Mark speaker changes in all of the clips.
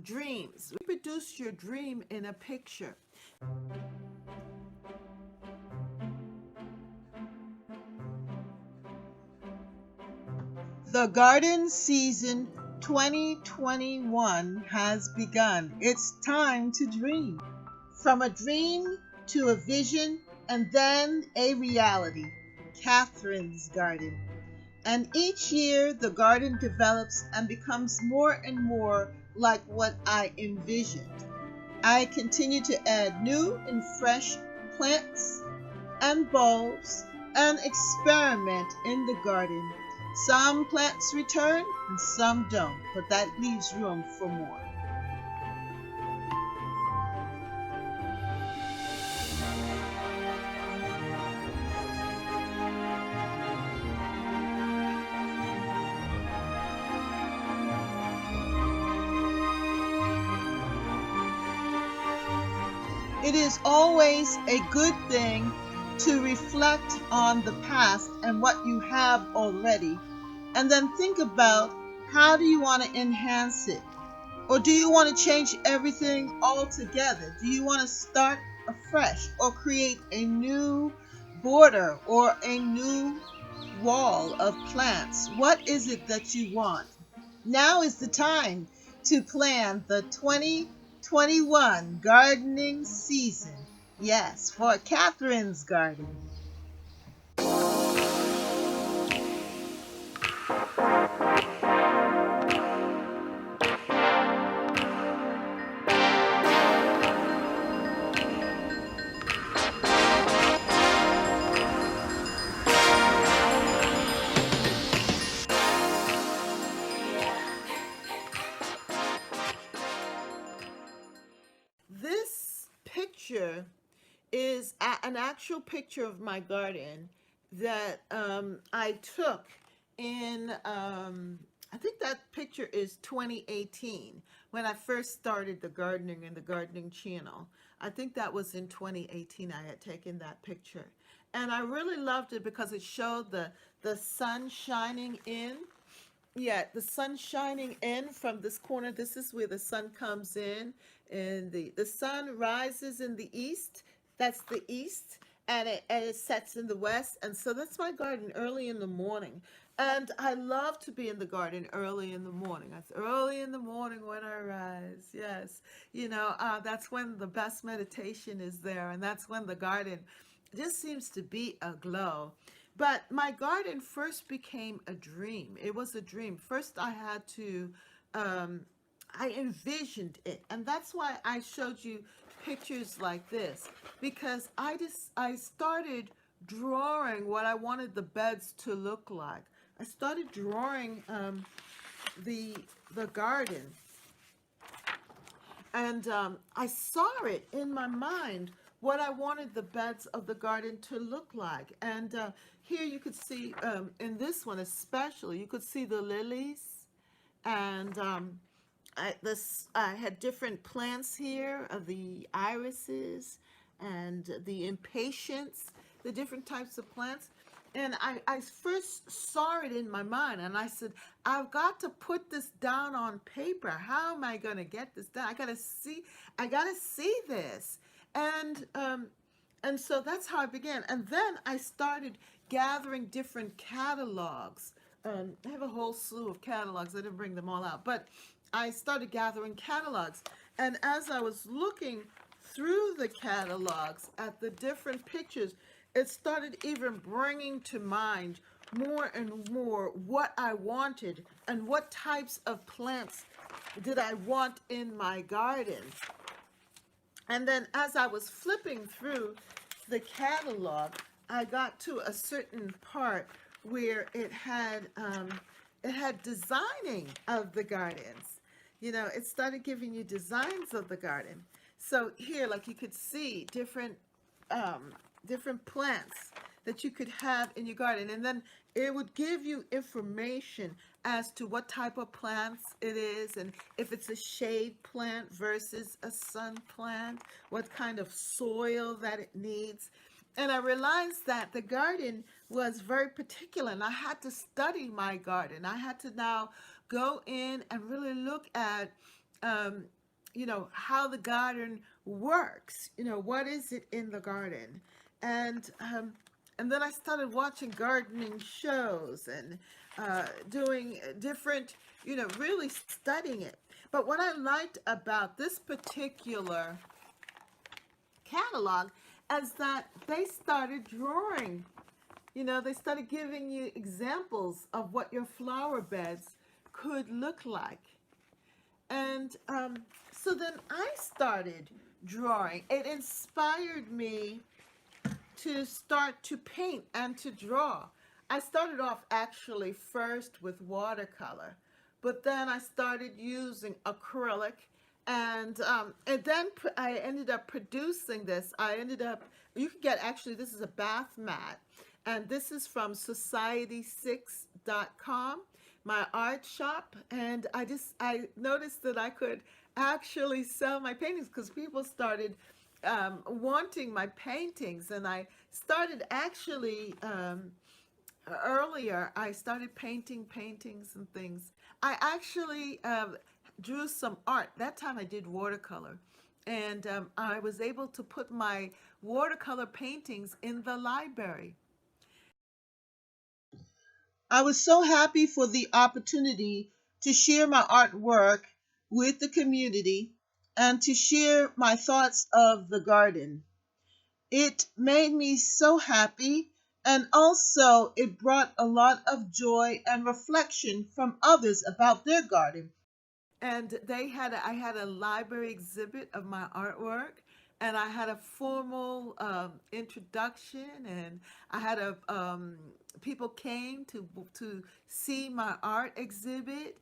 Speaker 1: Dreams. Reproduce your dream in a picture. The garden season 2021 has begun. It's time to dream. From a dream to a vision and then a reality. Catherine's Garden. And each year the garden develops and becomes more and more like what I envisioned. I continue to add new and fresh plants and bulbs and experiment in the garden. Some plants return and some don't, but that leaves room for more. It is always a good thing to reflect on the past and what you have already, and then think about how do you want to enhance it? Or do you want to change everything altogether? Do you want to start afresh or create a new border or a new wall of plants? What is it that you want? Now is the time to plan the 2021 gardening season. Yes, for Catherine's Garden. This picture is an actual picture of my garden that I took in, I think that picture is 2018 when I first started the gardening and the gardening channel. I think that was in 2018 I had taken that picture. And I really loved it because it showed the sun shining in. Yeah, the sun shining in from this corner. This is where the sun comes in, and the sun rises in the east. That's the east, and it sets in the west. And so that's my garden early in the morning. And I love to be in the garden early in the morning. That's early in the morning when I rise. Yes, that's when the best meditation is there, and that's when the garden just seems to be aglow. But my garden first became a dream. It was a dream. First, um, I envisioned it, and that's why I showed you pictures like this, because I started drawing what I wanted the beds to look like. I started drawing the the garden, and I saw it in my mind what I wanted the beds of the garden to look like. And here you could see, in this one especially, you could see the lilies, and I had different plants here, the irises and the impatiens, the different types of plants. And I first saw it in my mind, and I said, I've got to put this down on paper. How am I going to get this done? I gotta see this. And and so that's how I began. And then I started gathering different catalogs. I have a whole slew of catalogs. I didn't bring them all out, but I started gathering catalogs. And as I was looking through the catalogs at the different pictures, it started even bringing to mind more and more what I wanted and what types of plants did I want in my garden. And then as I was flipping through the catalog, I got to a certain part where it had designing of the gardens. It started giving you designs of the garden. So here, like, you could see different plants that you could have in your garden, and then it would give you information as to what type of plants it is, and if it's a shade plant versus a sun plant, what kind of soil that it needs. And I realized that the garden was very particular, and I had to study my garden. I had to now go in and really look at um, how the garden works. What is it in the garden? And and then I started watching gardening shows and doing different, really studying it. But what I liked about this particular catalog is that they started drawing. They started giving you examples of what your flower beds could look like. And so then I started drawing. It inspired me to start to paint and to draw. I started off actually first with watercolor, but then I started using acrylic, and then I ended up producing this. You can get, actually, this is a bath mat, and this is from society6.com, my art shop, and I noticed that I could actually sell my paintings because people started wanting my paintings, and I started actually earlier. I started painting paintings and things. I actually drew some art. That time I did watercolor, and I was able to put my watercolor paintings in the library. I was so happy for the opportunity to share my artwork with the community and to share my thoughts of the garden. It made me so happy, and also it brought a lot of joy and reflection from others about their garden. And I had a library exhibit of my artwork, and I had a formal introduction, and I had people came to see my art exhibit.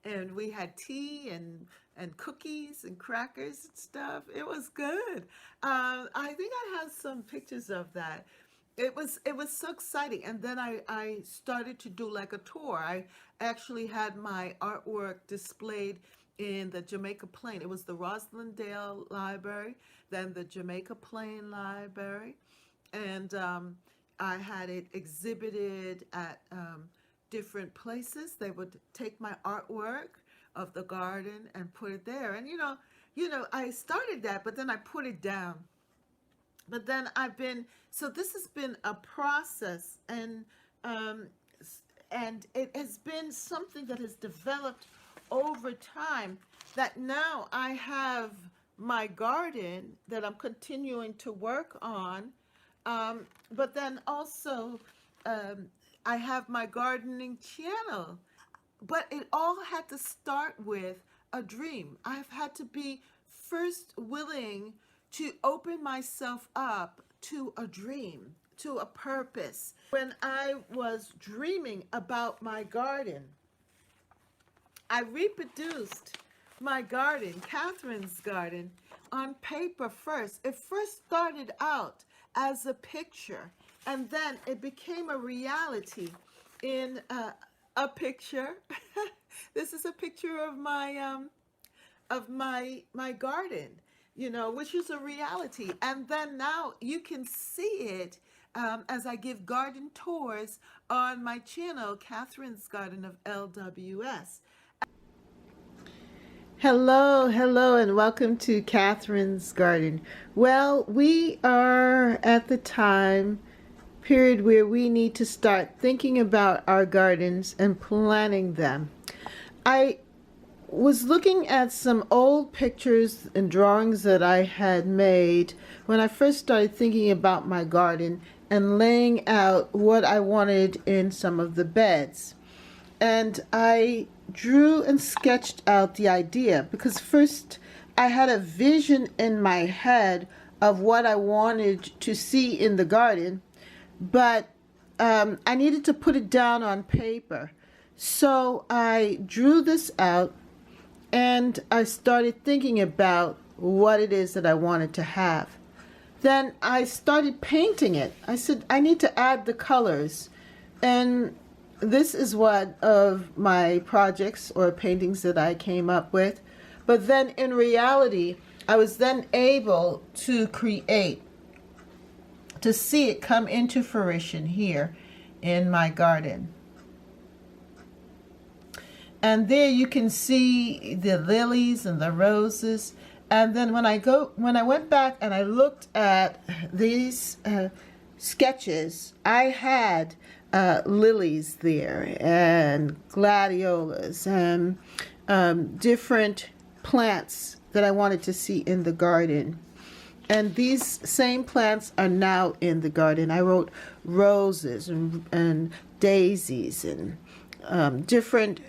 Speaker 1: And we had tea and cookies and crackers and stuff. It was good. I think I have some pictures of that. It was so exciting. And then I started to do like a tour. I actually had my artwork displayed in the Jamaica Plain. It was the Roslindale Library, then the Jamaica Plain Library, and I had it exhibited at different places. They would take my artwork of the garden and put it there. And I started that, but then I put it down. But then so this has been a process, um, and it has been something that has developed over time, that now I have my garden that I'm continuing to work on, but then also um, I have my gardening channel. But it all had to start with a dream. I've had to be first willing to open myself up to a dream, to a purpose. When I was dreaming about my garden, I reproduced my garden, Catherine's garden, on paper first. It first started out as a picture, and then it became a reality in a picture. This is a picture of my garden, which is a reality. And then now you can see it as I give garden tours on my channel, Catherine's Garden of LWS. Hello, hello, and welcome to Catherine's Garden. Well, we are at the time period where we need to start thinking about our gardens and planning them. I was looking at some old pictures and drawings that I had made when I first started thinking about my garden and laying out what I wanted in some of the beds. And I drew and sketched out the idea, because first I had a vision in my head of what I wanted to see in the garden, but I needed to put it down on paper. So I drew this out, and I started thinking about what it is that I wanted to have. Then I started painting it. I said, I need to add the colors. And this is one of my projects or paintings that I came up with. But then in reality, I was then able to create, to see it come into fruition here in my garden. And there you can see the lilies and the roses. And then when I went back and I looked at these sketches, I had lilies there and gladiolas and different plants that I wanted to see in the garden. And these same plants are now in the garden. I wrote roses and daisies and different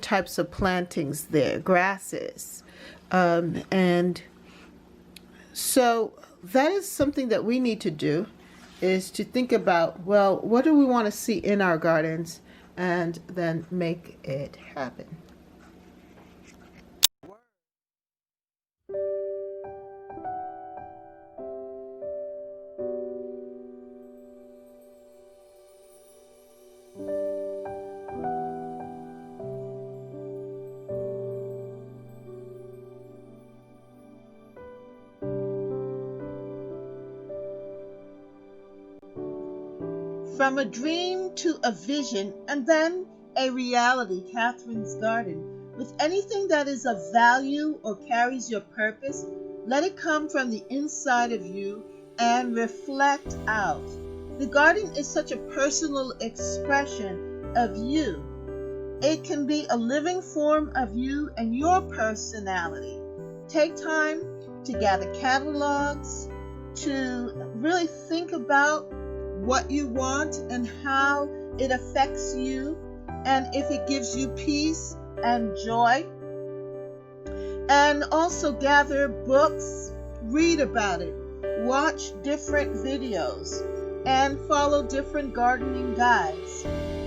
Speaker 1: types of plantings there, grasses. And so that is something that we need to do, is to think about, well, what do we want to see in our gardens, and then make it happen. From a dream to a vision, and then a reality, Catherine's Garden. With anything that is of value or carries your purpose, let it come from the inside of you and reflect out. The garden is such a personal expression of you. It can be a living form of you and your personality. Take time to gather catalogs, to really think about what you want and how it affects you, and if it gives you peace and joy. And also gather books, read about it, watch different videos, and follow different gardening guides.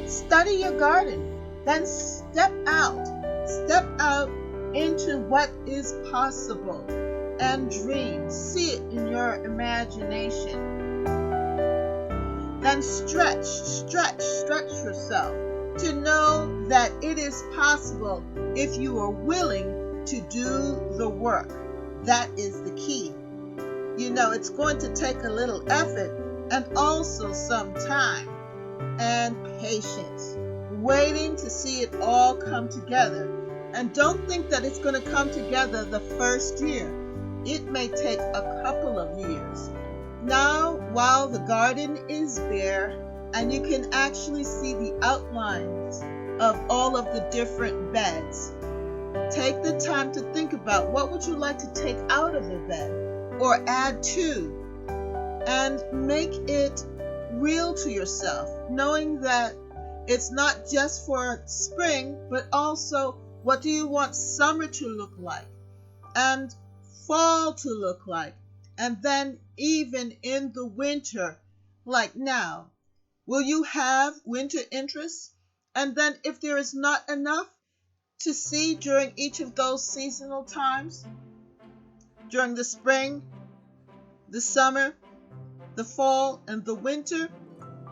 Speaker 1: Study your garden, then step out into what is possible and dream. See it in your imagination. Then stretch yourself to know that it is possible if you are willing to do the work. That is the key. You know, it's going to take a little effort and also some time and patience, waiting to see it all come together. And don't think that it's going to come together the first year. It may take a couple of years. Now, while the garden is bare and you can actually see the outlines of all of the different beds, take the time to think about what would you like to take out of a bed or add to, and make it real to yourself, knowing that it's not just for spring, but also what do you want summer to look like and fall to look like. And then even in the winter, like now, will you have winter interests? And then if there is not enough to see during each of those seasonal times, during the spring, the summer, the fall, and the winter,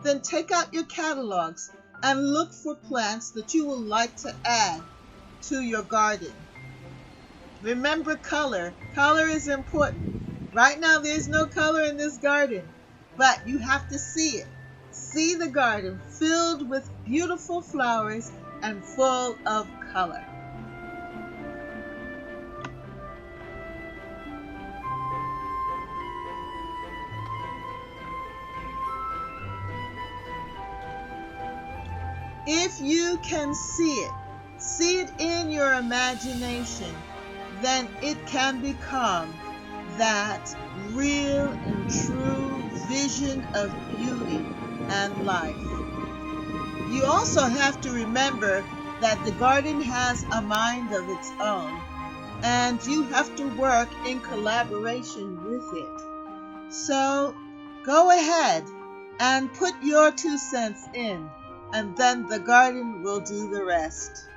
Speaker 1: then take out your catalogs and look for plants that you will like to add to your garden. Remember color. Color is important. Right now there's no color in this garden, but you have to see it. See the garden filled with beautiful flowers and full of color. If you can see it in your imagination, then it can become that real and true vision of beauty and life. You also have to remember that the garden has a mind of its own, and you have to work in collaboration with it. So go ahead and put your 2 cents in, and then the garden will do the rest.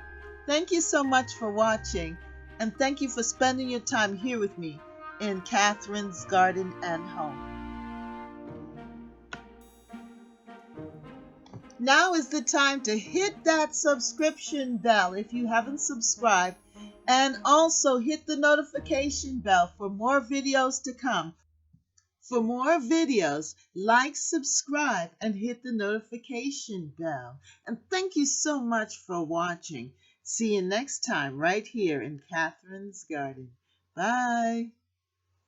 Speaker 1: Thank you so much for watching, and thank you for spending your time here with me in Catherine's Garden and Home. Now is the time to hit that subscription bell if you haven't subscribed, and also hit the notification bell for more videos to come. For more videos, like, subscribe, and hit the notification bell. And thank you so much for watching. See you next time right here in Catherine's Garden. Bye.